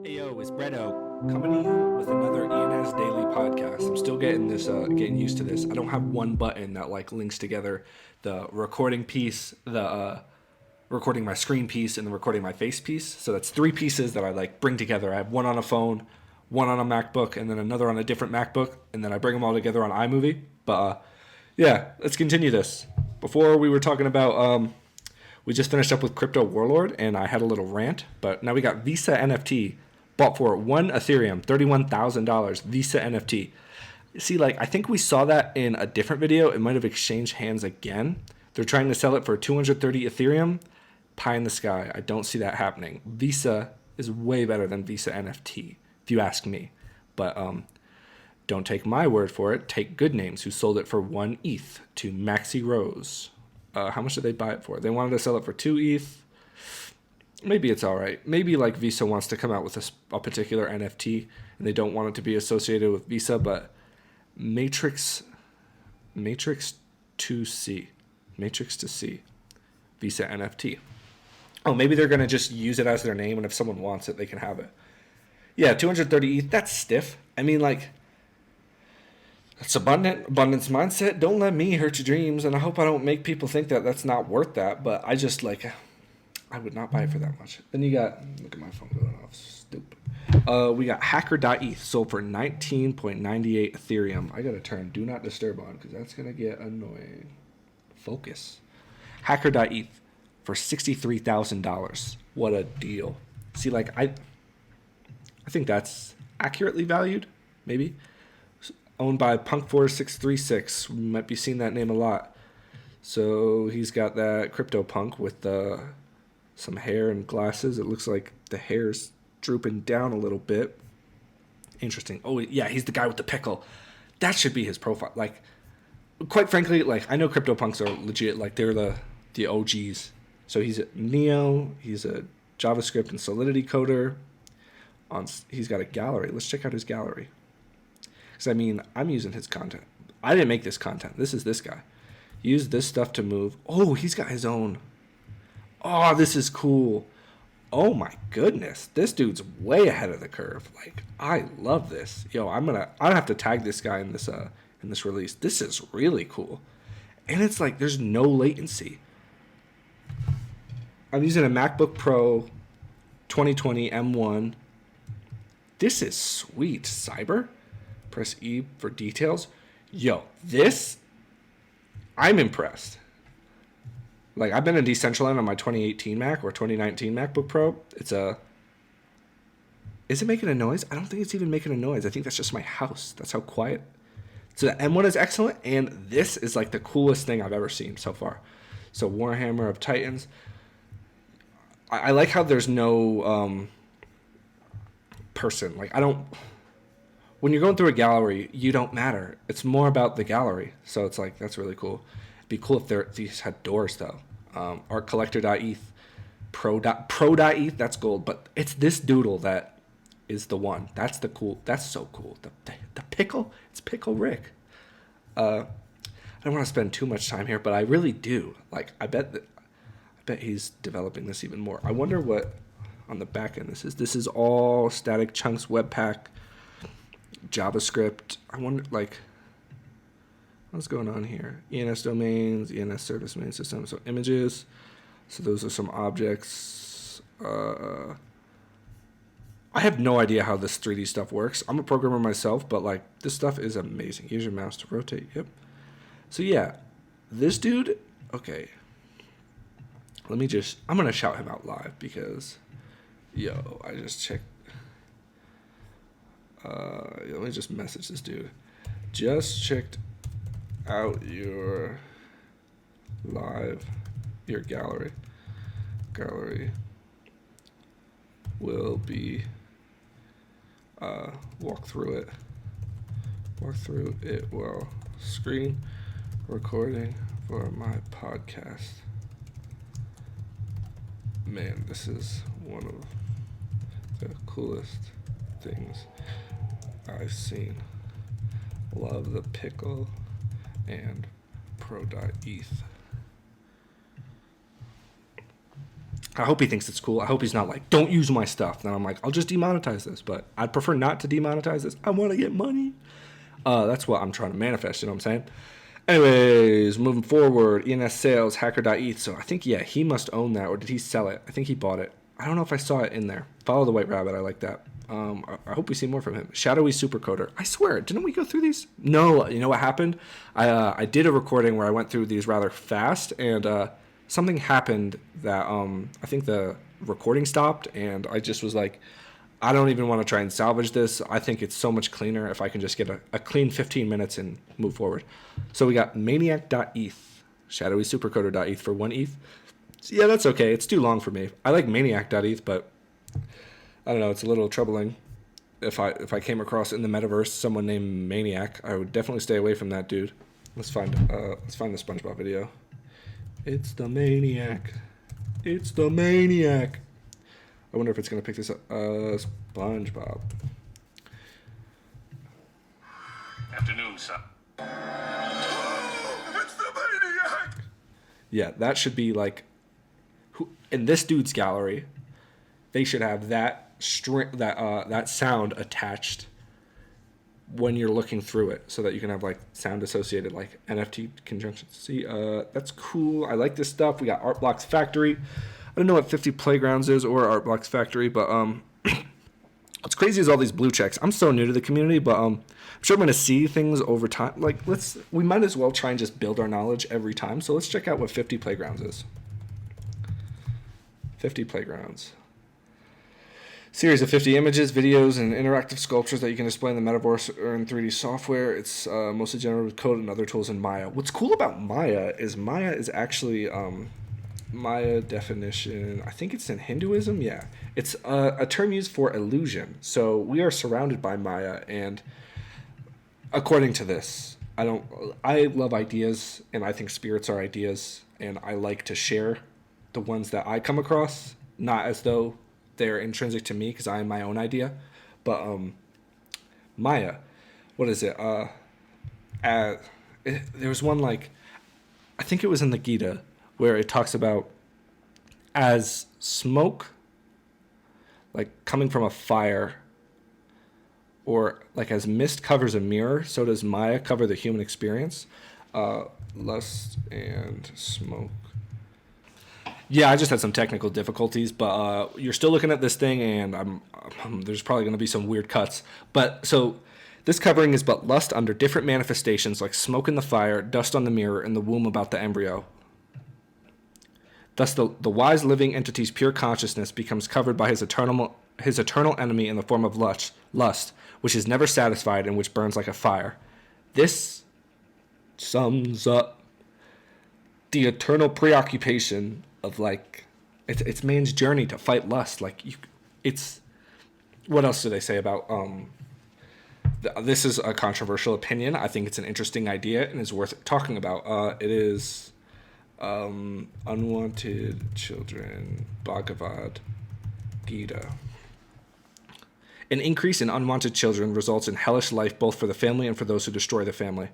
Hey yo, it's Bretto coming to you with another ENS Daily podcast. I'm still getting used to this. I don't have one button that links together the recording piece, the recording my screen piece, and the recording my face piece. So that's three pieces that I bring together. I have one on a phone, one on a MacBook, and then another on a different MacBook, and then I bring them all together on iMovie. But yeah, let's continue this. Before we were talking about we just finished up with Crypto Warlord, and I had a little rant, but now we got Visa NFT. Bought for one Ethereum, $31,000, Visa NFT. See, I think we saw that in a different video. It might have exchanged hands again. They're trying to sell it for 230 Ethereum. Pie in the sky. I don't see that happening. Visa is way better than Visa NFT, if you ask me. But don't take my word for it. Take Good Names, who sold it for 1 ETH to Maxi Rose. How much did they buy it for? They wanted to sell it for 2 ETH. Maybe it's all right. Maybe Visa wants to come out with a particular NFT and they don't want it to be associated with Visa, but Matrix to C, Visa NFT. Oh, maybe they're going to just use it as their name, and if someone wants it, they can have it. Yeah, 230 ETH, that's stiff. I mean, that's abundance mindset. Don't let me hurt your dreams, and I hope I don't make people think that that's not worth that, but I just I would not buy it for that much. Then you got, look at my phone going off, stupid. We got hacker.eth sold for 19.98 Ethereum. I got to turn do not disturb on because that's going to get annoying. Focus. Hacker.eth for $63,000. What a deal. See, I think that's accurately valued, maybe. Owned by Punk4636. We might be seeing that name a lot. So he's got that CryptoPunk with some hair and glasses. It looks like the hair's drooping down a little bit. Interesting. Oh, yeah, he's the guy with the pickle. That should be his profile. Quite frankly, I know CryptoPunks are legit. They're the OGs. So he's a Neo. He's a JavaScript and Solidity coder. He's got a gallery. Let's check out his gallery. Because, I'm using his content. I didn't make this content. This is this guy. Use this stuff to move. Oh, he's got his own. Oh, this is cool. Oh my goodness. This dude's way ahead of the curve. I love this. Yo, I'll have to tag this guy in this release. This is really cool. And it's there's no latency. I'm using a MacBook Pro 2020 M1. This is sweet. Cyber. Press E for details. Yo, I'm impressed. I've been in Decentraland on my 2018 Mac or 2019 MacBook Pro. Is it making a noise? I don't think it's even making a noise. I think that's just my house. That's how quiet. So the M1 is excellent, and this is the coolest thing I've ever seen so far. So Warhammer of Titans. I like how there's no person. When you're going through a gallery, you don't matter. It's more about the gallery. So it's that's really cool. It'd be cool if these had doors, though. Artcollector.eth, pro.eth, that's gold. But it's this doodle that is the one. That's so cool. The pickle, it's Pickle Rick. I don't want to spend too much time here, but I really do. I bet he's developing this even more. I wonder what on the back end this is. This is all static chunks, Webpack, JavaScript. I wonder, what's going on here? ENS domains, ENS service main system. So images. So those are some objects. I have no idea how this 3D stuff works. I'm a programmer myself, but this stuff is amazing. Use your mouse to rotate. Yep. So yeah, this dude. Okay. I'm gonna shout him out live because, yo, I just checked. Let me just message this dude. Just checked out your gallery will be walk through it while screen recording for my podcast. Man, this is one of the coolest things I've seen. Love the pickle and pro.eth. I hope he thinks it's cool. I hope he's not like, don't use my stuff. Then I'm like, I'll just demonetize this. But I'd prefer not to demonetize this. I want to get money. That's what I'm trying to manifest, you know what I'm saying? Anyways, moving forward, ENS sales, hacker.eth. So I think, yeah, he must own that. Or did he sell it? I think he bought it. I don't know if I saw it in there. Follow the White Rabbit. I like that. I hope we see more from him. Shadowy Supercoder. I swear, didn't we go through these? No, you know what happened? I did a recording where I went through these rather fast, and something happened that I think the recording stopped, and I just was like, I don't even want to try and salvage this. I think it's so much cleaner if I can just get a clean 15 minutes and move forward. So we got maniac.eth, shadowy supercoder.eth for 1 ETH. So yeah, that's okay. It's too long for me. I like maniac.eth, but I don't know. It's a little troubling. If I came across in the metaverse someone named Maniac, I would definitely stay away from that dude. Let's find the SpongeBob video. It's the Maniac. It's the Maniac. I wonder if it's going to pick this up. SpongeBob. Afternoon, son. It's the Maniac! Yeah, that should be like... in this dude's gallery, they should have that that sound attached when you're looking through it, so that you can have like sound associated, like NFT conjunctions. See, that's cool. I like this stuff. We got Art Blocks Factory. I don't know what 50 Playgrounds is or Art Blocks Factory, but what's crazy is all these blue checks. I'm so new to the community, but I'm sure I'm going to see things over time. Like, we might as well try and just build our knowledge every time. So let's check out what 50 Playgrounds is. 50 Playgrounds. Series of 50 images, videos, and interactive sculptures that you can display in the metaverse or in 3D software. It's mostly generated with code and other tools in Maya. What's cool about Maya is actually... Maya definition, I think it's in Hinduism. Yeah, it's a term used for illusion. So we are surrounded by Maya, and according to this, I love ideas, and I think spirits are ideas, and I like to share the ones that I come across, not as though they're intrinsic to me because I am my own idea. But Maya, what is it? There was one, like, I think it was in the Gita, where it talks about as smoke, like coming from a fire, or like as mist covers a mirror, so does Maya cover the human experience. Lust and smoke. Yeah, I just had some technical difficulties, but you're still looking at this thing, and there's probably going to be some weird cuts. But so this covering is but lust under different manifestations, like smoke in the fire, dust on the mirror, and the womb about the embryo. Thus, the wise living entity's pure consciousness becomes covered by his eternal enemy in the form of lust, which is never satisfied and which burns like a fire. This sums up the eternal preoccupation of, like, it's man's journey to fight lust. Like, it's what else do they say about this is a controversial opinion. I think it's an interesting idea and is worth talking about. It is. Unwanted Children, Bhagavad Gita. An increase in unwanted children results in hellish life both for the family and for those who destroy the family.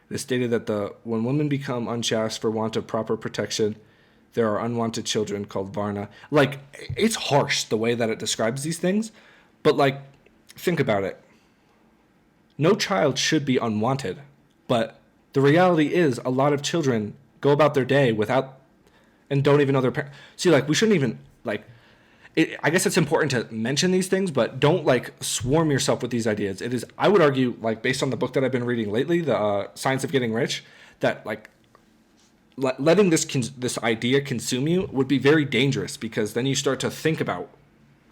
It is stated that when women become unchaste for want of proper protection, there are unwanted children called Varna. Like, it's harsh the way that it describes these things, but, like, think about it. No child should be unwanted, but the reality is a lot of children go about their day without, and don't even know their parents. See, like, we shouldn't even, like, I guess it's important to mention these things, but don't, like, swarm yourself with these ideas. It is, I would argue, like, based on the book that I've been reading lately, the Science of Getting Rich, that, like, letting this idea consume you would be very dangerous, because then you start to think about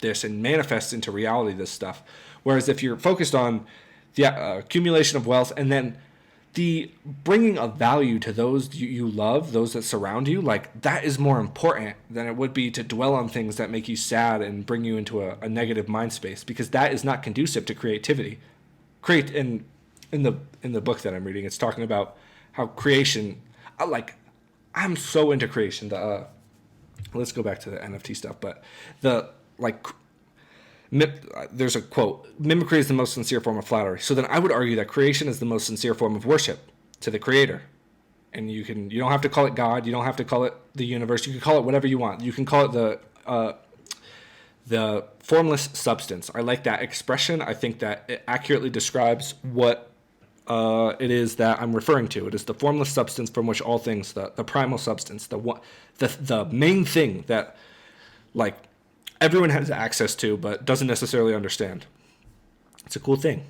this and manifest into reality this stuff. Whereas if you're focused on the accumulation of wealth, and then the bringing of value to those you love, those that surround you, like, that is more important than it would be to dwell on things that make you sad and bring you into a negative mind space, because that is not conducive to creativity. In the book that I'm reading, it's talking about how creation, I'm so into creation. Let's go back to the NFT stuff, but there's a quote, mimicry is the most sincere form of flattery. So then I would argue that creation is the most sincere form of worship to the creator. And you don't have to call it God. You don't have to call it the universe. You can call it whatever you want. You can call it the formless substance. I like that expression. I think that it accurately describes what it is that I'm referring to. It is the formless substance from which all things, the primal substance, the main thing that like everyone has access to but doesn't necessarily understand. It's a cool thing.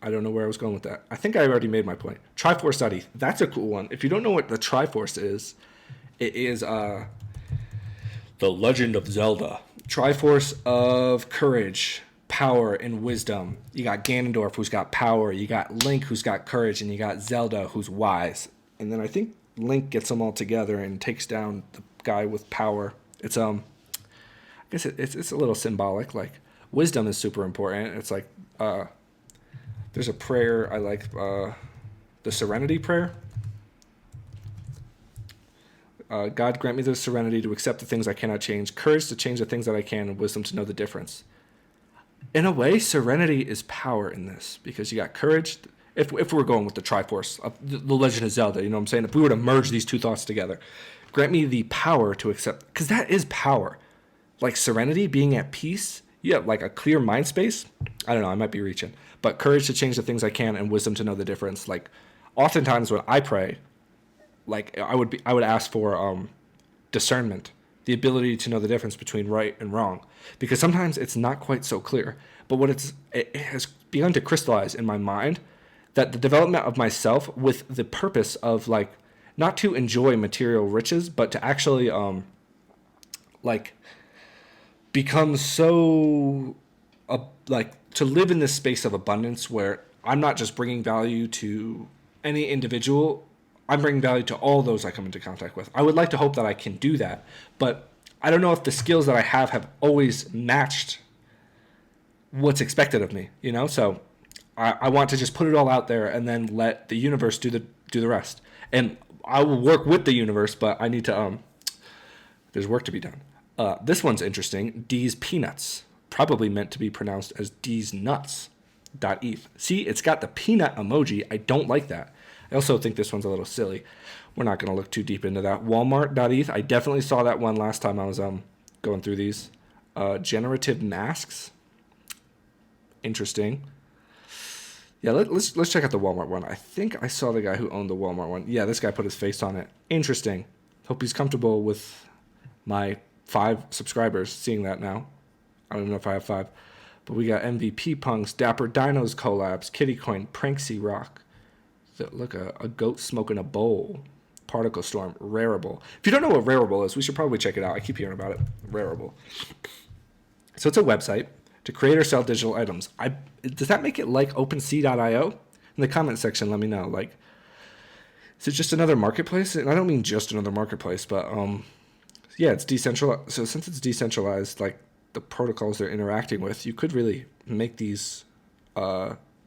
I don't know where I was going with that. I think I already made my point. Triforce.eth. That's a cool one. If you don't know what the Triforce is, it is The Legend of Zelda. Triforce of courage, power, and wisdom. You got Ganondorf, who's got power. You got Link, who's got courage. And you got Zelda, who's wise. And then I think Link gets them all together and takes down the guy with power. It's I guess it's a little symbolic. Like, wisdom is super important. It's like there's a prayer I like, the Serenity Prayer. God grant me the serenity to accept the things I cannot change, courage to change the things that I can, and wisdom to know the difference. In a way, serenity is power in this, because you got courage. If we're going with the Triforce of the Legend of Zelda, you know what I'm saying? If we were to merge these two thoughts together, grant me the power to accept, because that is power. Like serenity, being at peace, you have like a clear mind space. I don't know, I might be reaching. But courage to change the things I can, and wisdom to know the difference. Like, oftentimes when I pray, like I would ask for discernment, the ability to know the difference between right and wrong, because sometimes it's not quite so clear. But it has begun to crystallize in my mind that the development of myself with the purpose of like not to enjoy material riches, but to actually like become so like to live in this space of abundance where I'm not just bringing value to any individual, I'm bringing value to all those I come into contact with. I would like to hope that I can do that, but I don't know if the skills that I have always matched what's expected of me, you know? So I want to just put it all out there and then let the universe do the rest. And I will work with the universe, but I need to, there's work to be done. This one's interesting. D's Peanuts, probably meant to be pronounced as D's Nuts. .eth. See, it's got the peanut emoji. I don't like that. I also think this one's a little silly. We're not going to look too deep into that. Walmart.eth. I definitely saw that one last time I was going through these. Generative masks. Interesting. Yeah, let's check out the Walmart one. I think I saw the guy who owned the Walmart one. Yeah, this guy put his face on it. Interesting. Hope he's comfortable with my 5 subscribers seeing that now. I don't even know if I have 5. But we got MVP Punks, Dapper Dinos collabs, Kitty Coin, Pranksy Rock. Look, a goat smoking a bowl. Particle Storm, Rareable. If you don't know what Rareable is, we should probably check it out. I keep hearing about it. Rareable. So it's a website to create or sell digital items. Does that make it like OpenSea.io? In the comment section, let me know. Like, is it just another marketplace? And I don't mean just another marketplace, but yeah, it's decentralized. So since it's decentralized, like the protocols they're interacting with, you could really make these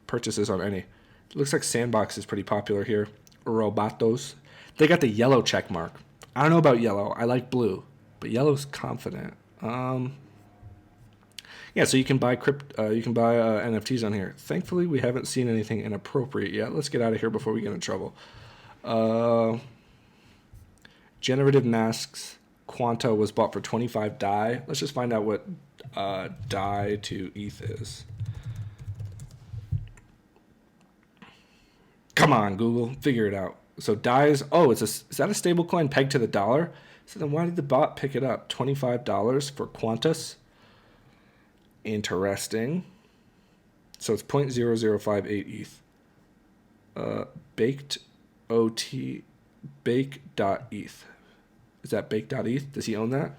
purchases on any. It looks like Sandbox is pretty popular here. Robotos. They got the yellow check mark. I don't know about yellow. I like blue, but yellow's confident. Yeah, so you can buy NFTs on here. Thankfully, we haven't seen anything inappropriate yet. Let's get out of here before we get in trouble. Generative masks. Quanta was bought for 25 DAI. Let's just find out what DAI to ETH is. Come on, Google, figure it out. So DAI is is that a stable coin pegged to the dollar? So then why did the bot pick it up? $25 for Quantus. Interesting. So it's 0.0058 ETH. Bake.eth. Is that Bake.eth? Does he own that?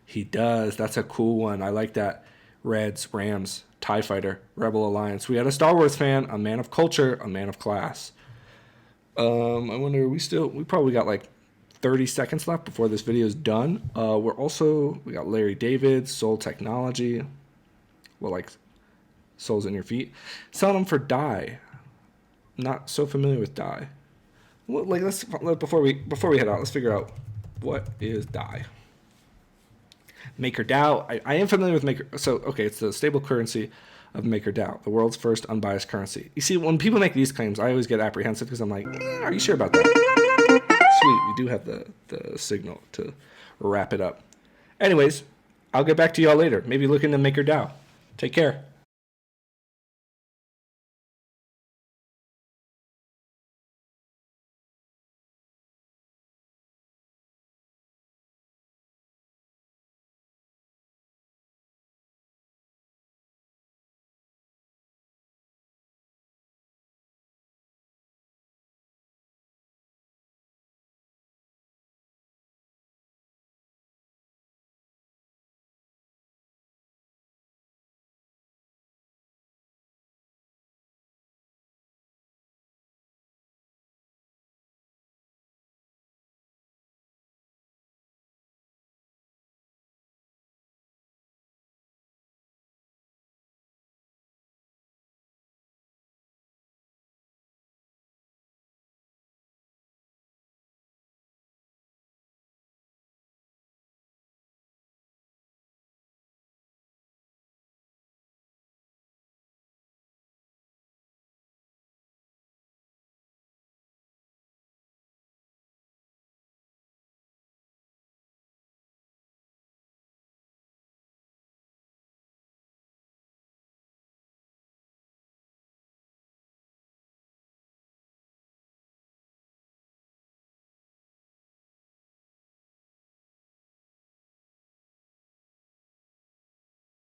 He does. That's a cool one. I like that. Reds, Rams, TIE Fighter, Rebel Alliance. We had a Star Wars fan, a man of culture, a man of class. I wonder, we probably got like 30 seconds left before this video is done. We got Larry David, Soul Technology. Well, like soles in your feet. Selling them for DAI. Not so familiar with DAI. Well, like before we head out, let's figure out what is DAI. MakerDAO. I am familiar with Maker. So okay, it's the stable currency of MakerDAO, the world's first unbiased currency. You see, when people make these claims, I always get apprehensive because I'm like, are you sure about that? Sweet, we do have the signal to wrap it up. Anyways, I'll get back to y'all later. Maybe look into Maker DAO. Take care.